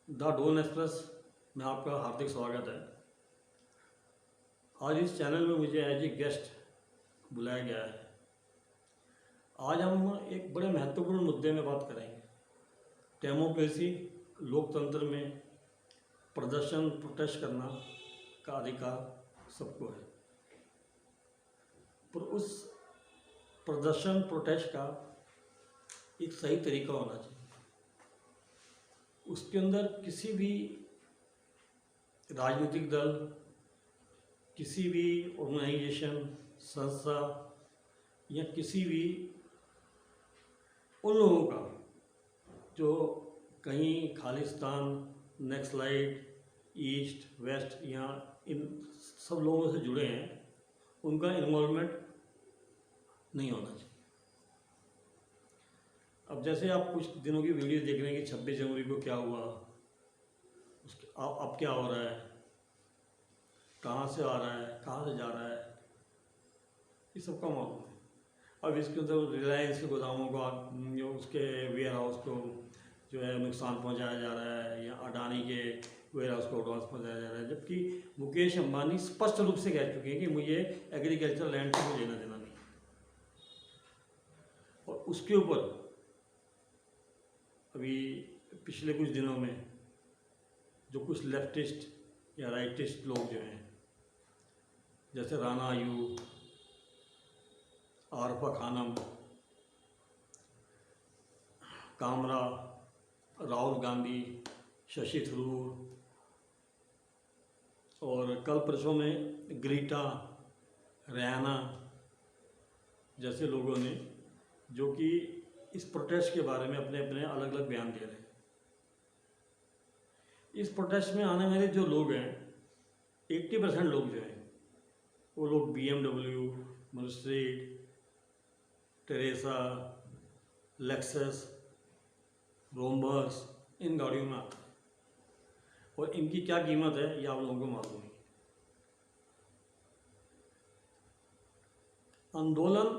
The done express में आपका हार्दिक स्वागत है। आज इस चैनल में मुझे एज ए गेस्ट बुलाया गया है। आज हम एक बड़े महत्वपूर्ण मुद्दे में बात करेंगे। डेमोक्रेसी, लोकतंत्र में प्रदर्शन, प्रोटेस्ट करना का अधिकार सबको है, पर उस प्रदर्शन, प्रोटेस्ट का एक सही तरीका होना चाहिए। उसके अंदर किसी भी राजनीतिक दल, किसी भी ऑर्गेनाइजेशन, संस्था या किसी भी उन लोगों का जो कहीं खालिस्तान, नक्सलाइट, ईस्ट वेस्ट या इन सब लोगों से जुड़े हैं, उनका इन्वॉल्वमेंट नहीं होना चाहिए। अब जैसे आप कुछ दिनों की वीडियो देख रहे हैं कि 26 जनवरी को क्या हुआ, उसके अब क्या हो रहा है, कहाँ से आ रहा है, कहाँ से जा रहा है, ये सबका मालूम है। अब इसके अंदर रिलायंस के गोदामों को, उसके वेयर हाउस को जो है नुकसान पहुंचाया जा रहा है, या अडानी के वेयर हाउस को एडवांस पहुंचाया जा रहा है, जबकि मुकेश अंबानी स्पष्ट रूप से कह चुके हैं कि मुझे एग्रीकल्चर लैंड से कोई लेना देना नहीं। और उसके ऊपर अभी पिछले कुछ दिनों में जो कुछ लेफ्टिस्ट या राइटिस्ट लोग जो हैं, जैसे राणा अयूब, आरफा खानम, कामरा, राहुल गांधी, शशि थरूर और कल परसों में ग्रीटा, रैना जैसे लोगों ने, जो कि इस प्रोटेस्ट के बारे में अपने अपने अलग अलग बयान दे रहे हैं। इस प्रोटेस्ट में आने वाले जो लोग हैं, 80% लोग जो हैं, वो लोग BMW, मर्सिडीज, टेरेसा, लेक्सस, रोम्बर्स, इन गाड़ियों में आते हैं। और इनकी क्या कीमत है ये आप लोगों को मालूम है। आंदोलन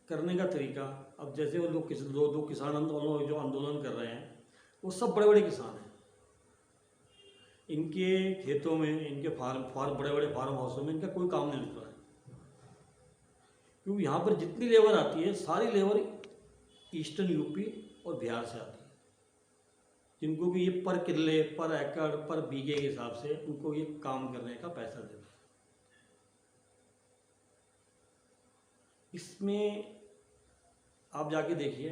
करने का तरीका, अब जैसे वो लोग दो किसान आंदोलन जो आंदोलन कर रहे हैं, वो सब बड़े बड़े किसान हैं। इनके खेतों में, इनके फार्म बड़े बड़े फार्म हाउसों में इनका कोई काम नहीं रुक रहा है, क्योंकि यहाँ पर जितनी लेबर आती है सारी लेबर ईस्टर्न यूपी और बिहार से आती है, जिनको भी ये पर किले, पर एकड़, पर बीघे के हिसाब से उनको ये काम करने का पैसा देते हैं। इसमें आप जाके देखिए,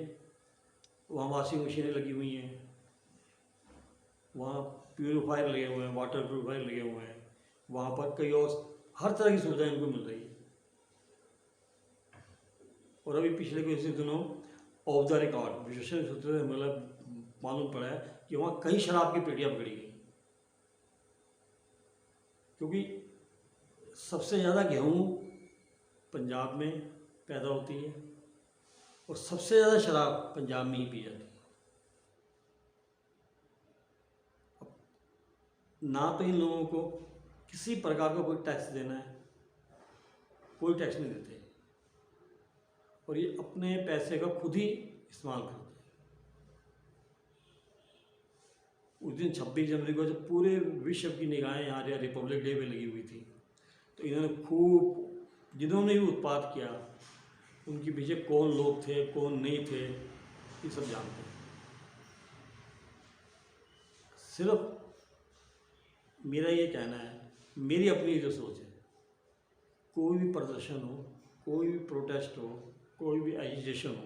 वहाँ वॉशिंग मशीनें लगी हुई हैं, वहाँ प्यूरीफायर लगे हुए हैं, वाटर प्यूरीफायर लगे हुए हैं, वहाँ पर कई और हर तरह की सुविधाएं इनको मिल रही है। और अभी पिछले कुछ दिनों ऑफ द रिकॉर्ड विश्वसनीय सूत्रों से मतलब मालूम पड़ा है कि वहाँ कई शराब की पेटियाँ पकड़ी गई, क्योंकि सबसे ज़्यादा गेहूँ पंजाब में पैदा होती है और सबसे ज़्यादा शराब पंजाब में ही पी जाती है। ना तो इन लोगों को किसी प्रकार का कोई टैक्स देना है, कोई टैक्स नहीं देते, और ये अपने पैसे का खुद ही इस्तेमाल करते हैं। उस दिन 26 जनवरी को जब पूरे विश्व की निगाहें यहाँ रिपब्लिक डे पे लगी हुई थी, तो इन्होंने खूब, जिन्होंने भी उत्पात किया, उनके पीछे कौन लोग थे, कौन नहीं थे, ये सब जानते हैं। सिर्फ मेरा ये कहना है, मेरी अपनी जो सोच है, कोई भी प्रदर्शन हो, कोई भी प्रोटेस्ट हो, कोई भी एजिटेशन हो,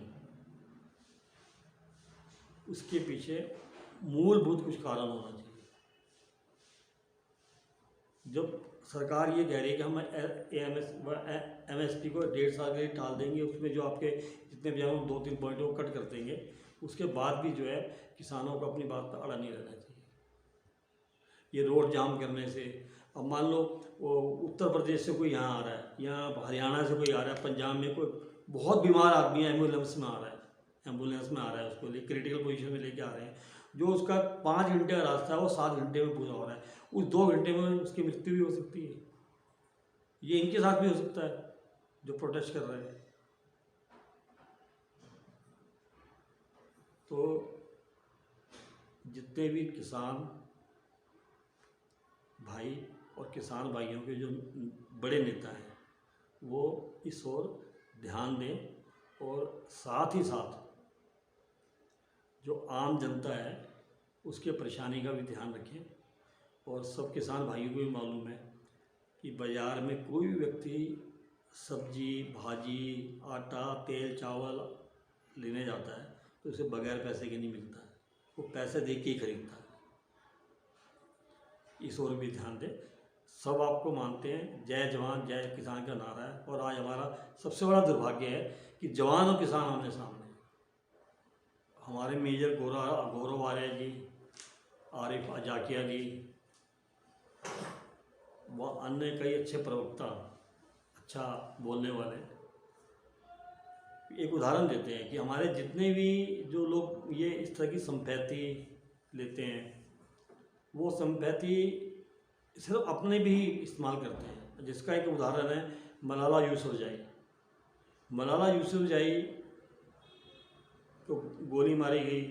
उसके पीछे मूलभूत कुछ कारण होना चाहिए। जब सरकार ये कह रही है कि हम MSP को 1.5 साल के लिए टाल देंगे, उसमें जो आपके जितने भी हम 2-3 पॉइंट वो कट कर देंगे, उसके बाद भी जो है किसानों को अपनी बात पर अड़ा नहीं रहना चाहिए। ये रोड जाम करने से, अब मान लो वो उत्तर प्रदेश से कोई यहाँ आ रहा है, यहाँ हरियाणा से कोई आ रहा है, पंजाब में कोई बहुत बीमार आदमी है, एम्बुलेंस में आ रहा है, उसको क्रिटिकल पोजीशन में लेके आ रहे हैं, जो उसका 5 घंटे का रास्ता है वो 7 घंटे में पूरा हो रहा है, उस 2 घंटे में उसकी मृत्यु भी हो सकती है। ये इनके साथ भी हो सकता है जो प्रोटेस्ट कर रहे हैं। तो जितने भी किसान भाई और किसान भाइयों के जो बड़े नेता हैं वो इस ओर ध्यान दें और साथ ही साथ जो आम जनता है उसके परेशानी का भी ध्यान रखें। और सब किसान भाइयों को भी मालूम है कि बाज़ार में कोई भी व्यक्ति सब्जी भाजी आटा तेल चावल लेने जाता है तो उसे बगैर पैसे के नहीं मिलता है, वो पैसे दे के ही खरीदता है। इस ओर भी ध्यान दें। सब आपको मानते हैं, जय जवान जय किसान का नारा है, और आज हमारा सबसे बड़ा दुर्भाग्य है कि जवान और किसान आमने सामने। हमारे मेजर गौरव आर्य जी, आरिफ अजाकिया जी व अन्य कई अच्छे प्रवक्ता, अच्छा बोलने वाले एक उदाहरण देते हैं कि हमारे जितने भी जो लोग ये इस तरह की संपत्ति लेते हैं वो संपत्ति सिर्फ अपने भी इस्तेमाल करते हैं। जिसका एक उदाहरण है मलाला यूसुफजई। मलाला यूसुफजई को गोली मारी गई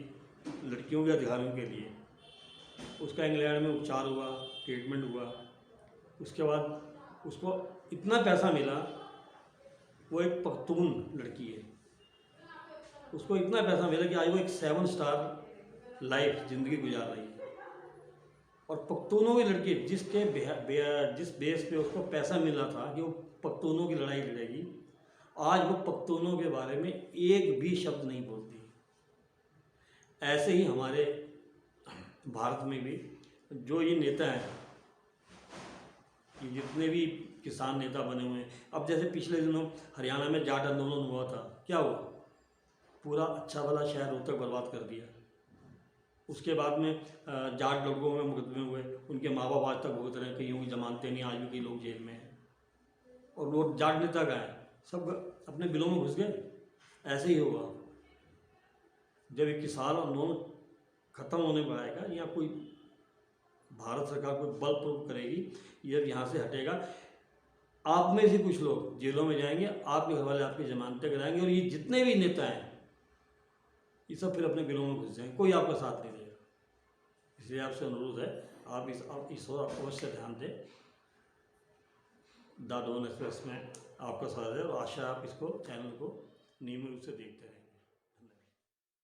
लड़कियों के अधिकारों के लिए, उसका इंग्लैंड में उपचार हुआ, ट्रीटमेंट हुआ, उसके बाद उसको इतना पैसा मिला, वो एक पख्तून लड़की है, उसको इतना पैसा मिला कि आज वो एक 7 स्टार लाइफ ज़िंदगी गुजार रही है। और पख्तूनों की लड़की जिस बेस पे उसको पैसा मिला था कि वो पख्तूनों की लड़ाई लड़ेगी, आज वो पख्तूनों के बारे में एक भी शब्द नहीं बोलती। ऐसे ही हमारे भारत में भी जो ये नेता हैं, ये जितने भी किसान नेता बने हुए हैं, अब जैसे पिछले दिनों हरियाणा में जाट आंदोलन हुआ था, क्या हुआ? पूरा अच्छा भला शहर रोहतक बर्बाद कर दिया। उसके बाद में जाट लड़कों में मुकदमे हुए, उनके माँ बाप आज तक भुगत रहे हैं, कईयों की जमानतें नहीं, आज भी कई लोग जेल में हैं। और वो जाट नेता का है, सब अपने बिलों में घुस गए। ऐसे ही होगा जब 21 साल आंदोलन ख़त्म होने पर आएगा, या कोई भारत सरकार कोई बल प्रयोग करेगी, ये यहाँ से हटेगा, आप में से कुछ लोग जेलों में जाएंगे, आपके घर वाले आपकी जमानतें कराएंगे, और ये जितने भी नेता हैं ये सब फिर अपने बिलों में घुस जाएंगे, कोई आपका साथ नहीं देगा। इसलिए आपसे अनुरोध है आप इस ओर अवश्य ध्यान दें। द डॉन एक्सप्रेस में आपका स्वागत है और आशा आप इसको चैनल को नियमित रूप से देखते हैं।